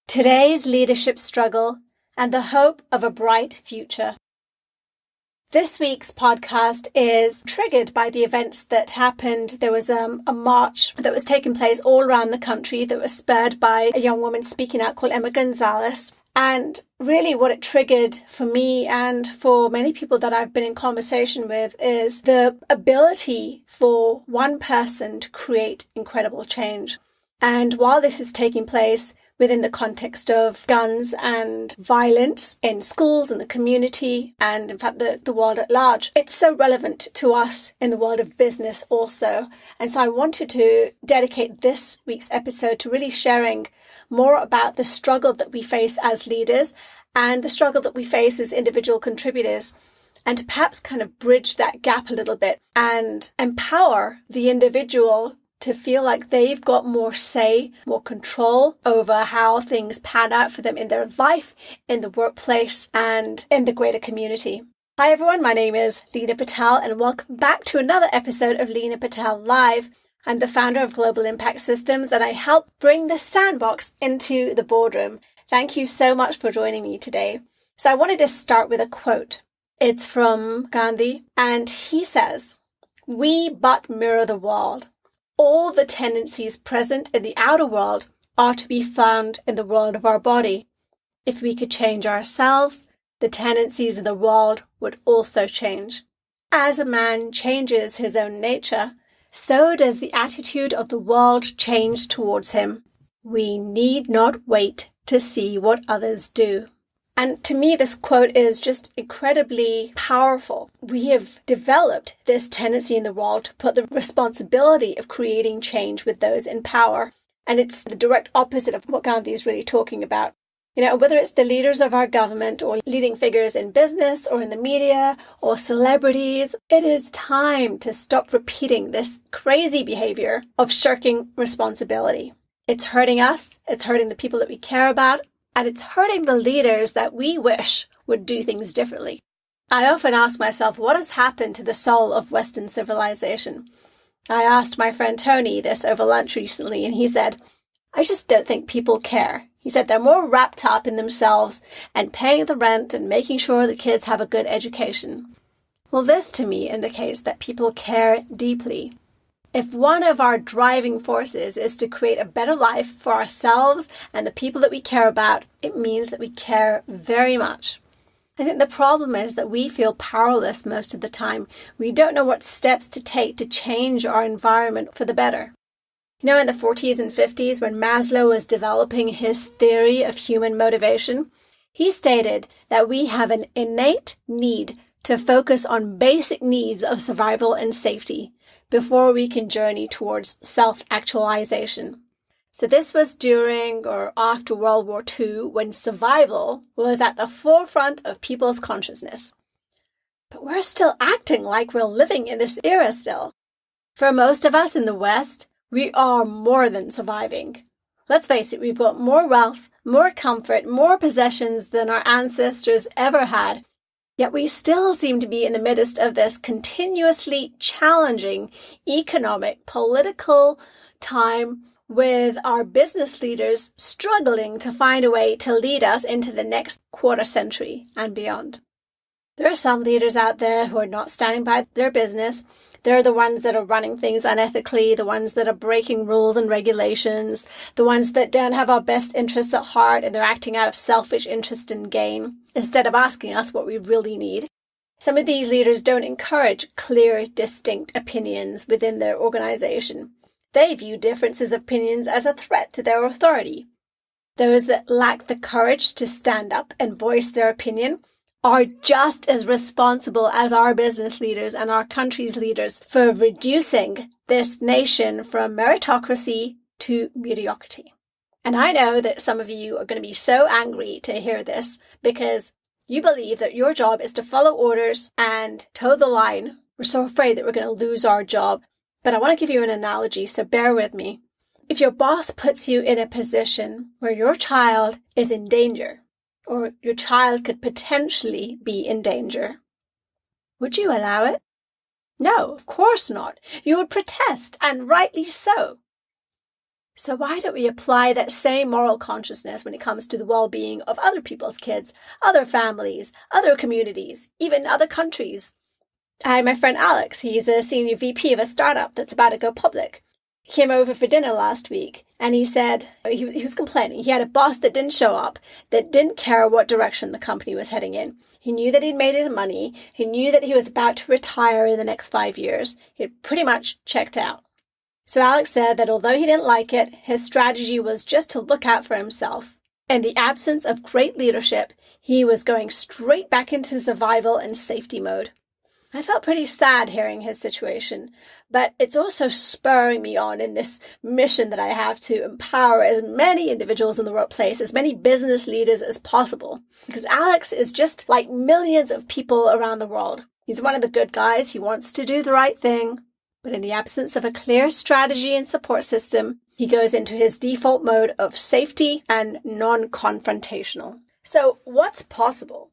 Today's leadership struggle and the hope of a bright future. This week's podcast is triggered by the events that happened. There was a march that was taking place all around the country that was spurred by a young woman speaking out called Emma Gonzalez. And really what it triggered for me and for many people that I've been in conversation with is the ability for one person to create incredible change. And while this is taking place within the context of guns and violence in schools and the community and in fact the world at large, it's so relevant to us in the world of business also. And so I wanted to dedicate this week's episode to really sharing more about the struggle that we face as leaders and the struggle that we face as individual contributors, and to perhaps kind of bridge that gap a little bit and empower the individual to feel like they've got more say, more control over how things pan out for them in their life, in the workplace, and in the greater community. Hi everyone, my name is Leena Patel and welcome back to another episode of Leena Patel Live. I'm the founder of Global Impact Systems and I help bring the sandbox into the boardroom. Thank you so much for joining me today. So I wanted to start with a quote. It's from Ghandi and he says, "We but mirror the world. All the tendencies present in the outer world are to be found in the world of our body. If we could change ourselves, the tendencies in the world would also change. As a man changes his own nature, so does the attitude of the world change towards him. We need not wait to see what others do." And to me, this quote is just incredibly powerful. We have developed this tendency in the world to put the responsibility of creating change with those in power. And it's the direct opposite of what Ghandi is really talking about. Whether it's the leaders of our government or leading figures in business or in the media or celebrities, it is time to stop repeating this crazy behavior of shirking responsibility. It's hurting us, it's hurting the people that we care about, and it's hurting the leaders that we wish would do things differently. I often ask myself, what has happened to the soul of Western civilization? I asked my friend Tony this over lunch recently, and he said, "I just don't think people care." He said they're more wrapped up in themselves and paying the rent and making sure the kids have a good education. Well, this to me indicates that people care deeply. If one of our driving forces is to create a better life for ourselves and the people that we care about, it means that we care very much. I think the problem is that we feel powerless most of the time. We don't know what steps to take to change our environment for the better. In the 40s and 50s, when Maslow was developing his theory of human motivation, he stated that we have an innate need to focus on basic needs of survival and safety before we can journey towards self-actualization. So this was during or after World War II, when survival was at the forefront of people's consciousness. But we're still acting like we're living in this era still. For most of us in the West, we are more than surviving. Let's face it, we've got more wealth, more comfort, more possessions than our ancestors ever had. Yet we still seem to be in the midst of this continuously challenging economic, political time with our business leaders struggling to find a way to lead us into the next quarter century and beyond. There are some leaders out there who are not standing by their business. They're the ones that are running things unethically, the ones that are breaking rules and regulations, the ones that don't have our best interests at heart and they're acting out of selfish interest and gain, instead of asking us what we really need. Some of these leaders don't encourage clear, distinct opinions within their organization. They view differences of opinions as a threat to their authority. Those that lack the courage to stand up and voice their opinion are just as responsible as our business leaders and our country's leaders for reducing this nation from meritocracy to mediocrity. And I know that some of you are going to be so angry to hear this because you believe that your job is to follow orders and toe the line. We're so afraid that we're going to lose our job. But I want to give you an analogy, so bear with me. If your boss puts you in a position where your child is in danger, or your child could potentially be in danger, would you allow it? No, of course not. You would protest, and rightly so. So why don't we apply that same moral consciousness when it comes to the well-being of other people's kids, other families, other communities, even other countries? I had my friend Alex, he's a senior VP of a startup that's about to go public. He came over for dinner last week and he said, he was complaining. He had a boss that didn't show up, that didn't care what direction the company was heading in. He knew that he'd made his money. He knew that he was about to retire in the next 5 years. He had pretty much checked out. So Alex said that although he didn't like it, his strategy was just to look out for himself. In the absence of great leadership, he was going straight back into survival and safety mode. I felt pretty sad hearing his situation, but it's also spurring me on in this mission that I have to empower as many individuals in the workplace, as many business leaders as possible. Because Alex is just like millions of people around the world. He's one of the good guys. He wants to do the right thing. But in the absence of a clear strategy and support system, he goes into his default mode of safety and non-confrontational. So what's possible?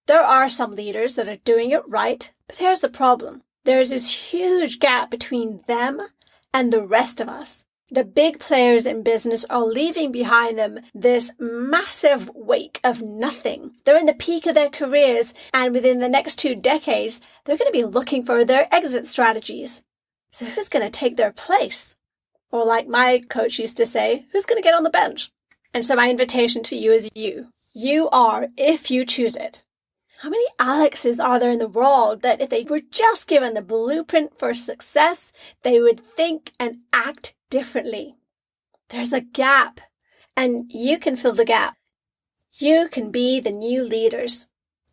There are some leaders that are doing it right, but here's the problem. There's this huge gap between them and the rest of us. The big players in business are leaving behind them this massive wake of nothing. They're in the peak of their careers, and within the next 2 decades, they're going to be looking for their exit strategies. So who's going to take their place? Or like my coach used to say, who's going to get on the bench? And so my invitation to you is you. You are, if you choose it. How many Alexes are there in the world that if they were just given the blueprint for success, they would think and act differently? There's a gap, and you can fill the gap. You can be the new leaders.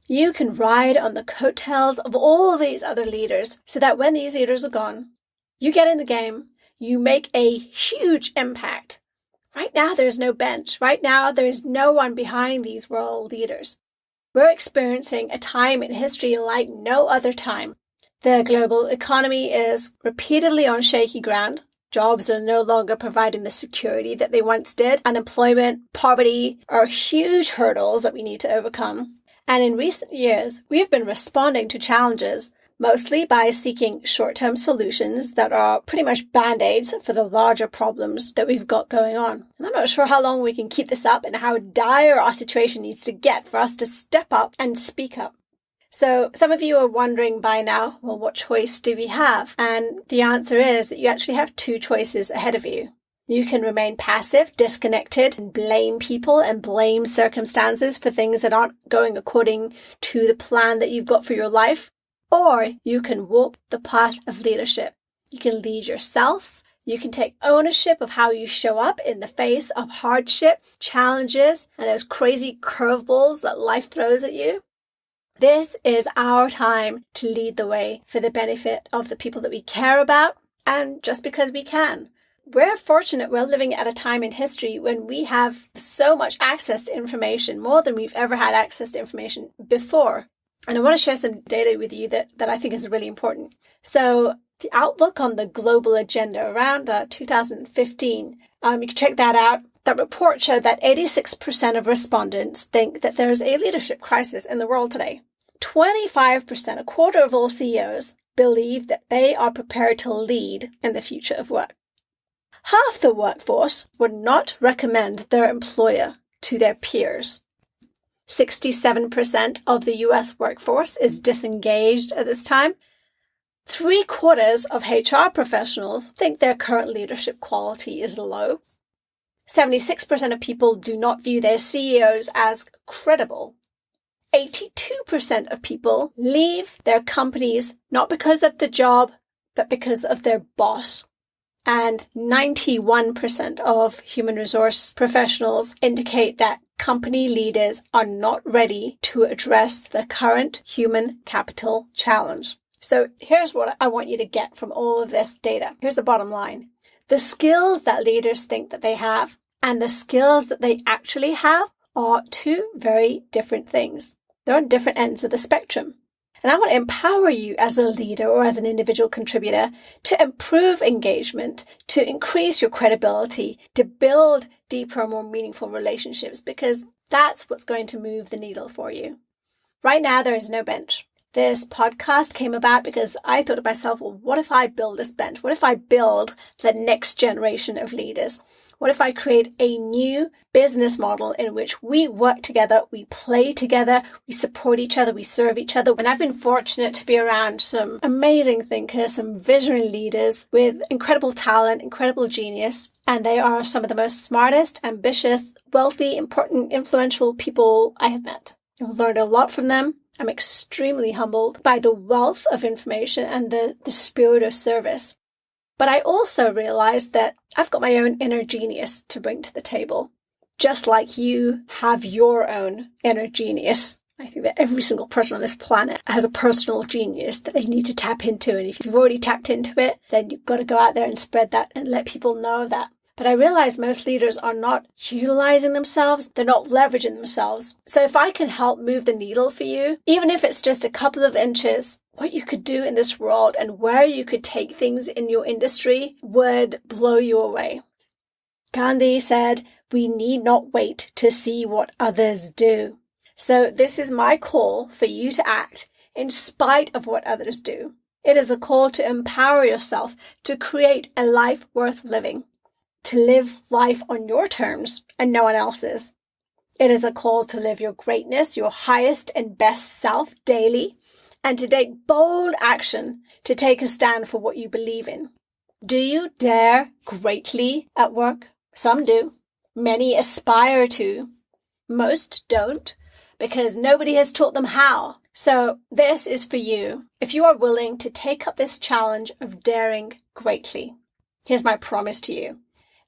You can ride on the coattails of all these other leaders so that when these leaders are gone, you get in the game, you make a huge impact. Right now, there's no bench. Right now, there's no one behind these world leaders. We're experiencing a time in history like no other time. The global economy is repeatedly on shaky ground. Jobs are no longer providing the security that they once did. Unemployment, poverty are huge hurdles that we need to overcome. And in recent years, we've been responding to challenges mostly by seeking short-term solutions that are pretty much band-aids for the larger problems that we've got going on. And I'm not sure how long we can keep this up and how dire our situation needs to get for us to step up and speak up. So some of you are wondering by now, well, what choice do we have? And the answer is that you actually have 2 choices ahead of you. You can remain passive, disconnected, and blame people and blame circumstances for things that aren't going according to the plan that you've got for your life. Or you can walk the path of leadership. You can lead yourself. You can take ownership of how you show up in the face of hardship, challenges, and those crazy curveballs that life throws at you. This is our time to lead the way for the benefit of the people that we care about and just because we can. We're fortunate we're living at a time in history when we have so much access to information, more than we've ever had access to information before. And I want to share some data with you that I think is really important. So the outlook on the global agenda around 2015, you can check that out. That report showed that 86% of respondents think that there's a leadership crisis in the world today. 25%, a quarter of all CEOs, believe that they are prepared to lead in the future of work. Half the workforce would not recommend their employer to their peers. 67% of the US workforce is disengaged at this time. 3/4 of HR professionals think their current leadership quality is low. 76% of people do not view their CEOs as credible. 82% of people leave their companies not because of the job, but because of their boss. And 91% of human resource professionals indicate that company leaders are not ready to address the current human capital challenge. So here's what I want you to get from all of this data. Here's the bottom line. The skills that leaders think that they have and the skills that they actually have are 2 very different things. They're on different ends of the spectrum. And I want to empower you as a leader or as an individual contributor to improve engagement, to increase your credibility, to build deeper, more meaningful relationships, because that's what's going to move the needle for you. Right now, there is no bench. This podcast came about because I thought to myself, well, what if I build this bench? What if I build the next generation of leaders? What if I create a new business model in which we work together, we play together, we support each other, we serve each other? And I've been fortunate to be around some amazing thinkers, some visionary leaders with incredible talent, incredible genius. And they are some of the most smartest, ambitious, wealthy, important, influential people I have met. I've learned a lot from them. I'm extremely humbled by the wealth of information and the spirit of service. But I also realized that I've got my own inner genius to bring to the table, just like you have your own inner genius. I think that every single person on this planet has a personal genius that they need to tap into. And if you've already tapped into it, then you've got to go out there and spread that and let people know that. But I realize most leaders are not utilizing themselves. They're not leveraging themselves. So if I can help move the needle for you, even if it's just a couple of inches, what you could do in this world and where you could take things in your industry would blow you away. Ghandi said, "We need not wait to see what others do." So this is my call for you to act in spite of what others do. It is a call to empower yourself to create a life worth living, to live life on your terms and no one else's. It is a call to live your greatness, your highest and best self daily, and to take bold action to take a stand for what you believe in. Do you dare greatly at work? Some do. Many aspire to. Most don't, because nobody has taught them how. So this is for you. If you are willing to take up this challenge of daring greatly, here's my promise to you.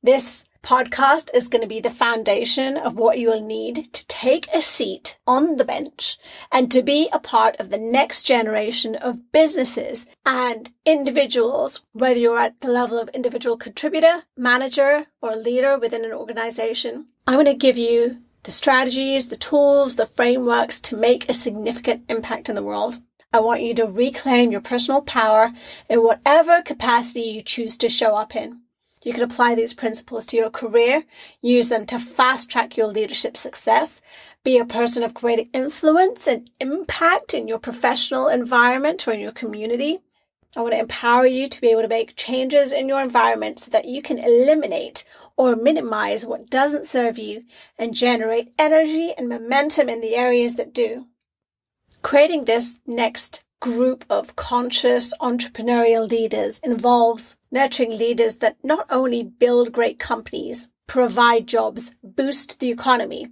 This podcast is going to be the foundation of what you will need to take a seat on the bench and to be a part of the next generation of businesses and individuals, whether you're at the level of individual contributor, manager, or leader within an organization. I'm going to give you the strategies, the tools, the frameworks to make a significant impact in the world. I want you to reclaim your personal power in whatever capacity you choose to show up in. You can apply these principles to your career, use them to fast-track your leadership success, be a person of greater influence and impact in your professional environment or in your community. I want to empower you to be able to make changes in your environment so that you can eliminate or minimize what doesn't serve you and generate energy and momentum in the areas that do. Creating this next group of conscious entrepreneurial leaders involves nurturing leaders that not only build great companies, provide jobs, boost the economy,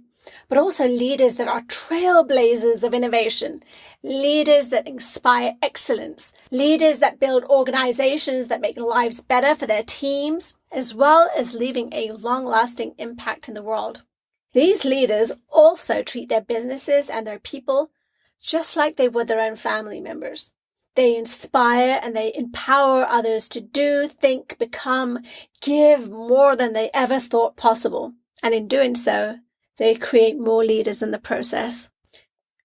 but also leaders that are trailblazers of innovation, leaders that inspire excellence, leaders that build organizations that make lives better for their teams, as well as leaving a long-lasting impact in the world. These leaders also treat their businesses and their people just like they would their own family members. They inspire and they empower others to do, think, become, give more than they ever thought possible. And in doing so, they create more leaders in the process.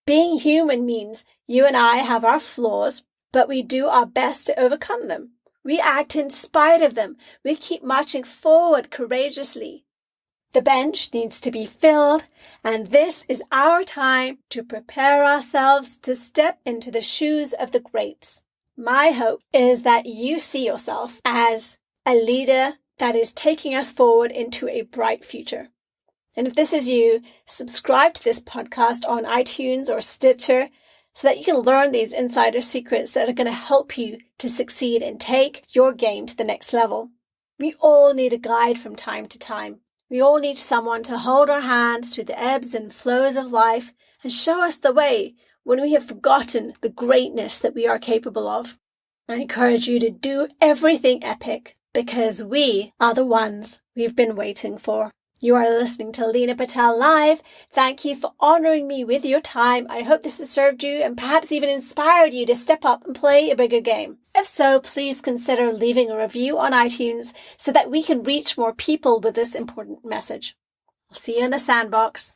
Being human means you and I have our flaws, but we do our best to overcome them. We act in spite of them. We keep marching forward courageously. The bench needs to be filled, and this is our time to prepare ourselves to step into the shoes of the greats. My hope is that you see yourself as a leader that is taking us forward into a bright future. And if this is you, subscribe to this podcast on iTunes or Stitcher so that you can learn these insider secrets that are going to help you to succeed and take your game to the next level. We all need a guide from time to time. We all need someone to hold our hand through the ebbs and flows of life and show us the way when we have forgotten the greatness that we are capable of. I encourage you to do everything epic because we are the ones we've been waiting for. You are listening to Leena Patel Live. Thank you for honoring me with your time. I hope this has served you and perhaps even inspired you to step up and play a bigger game. If so, please consider leaving a review on iTunes so that we can reach more people with this important message. I'll see you in the sandbox.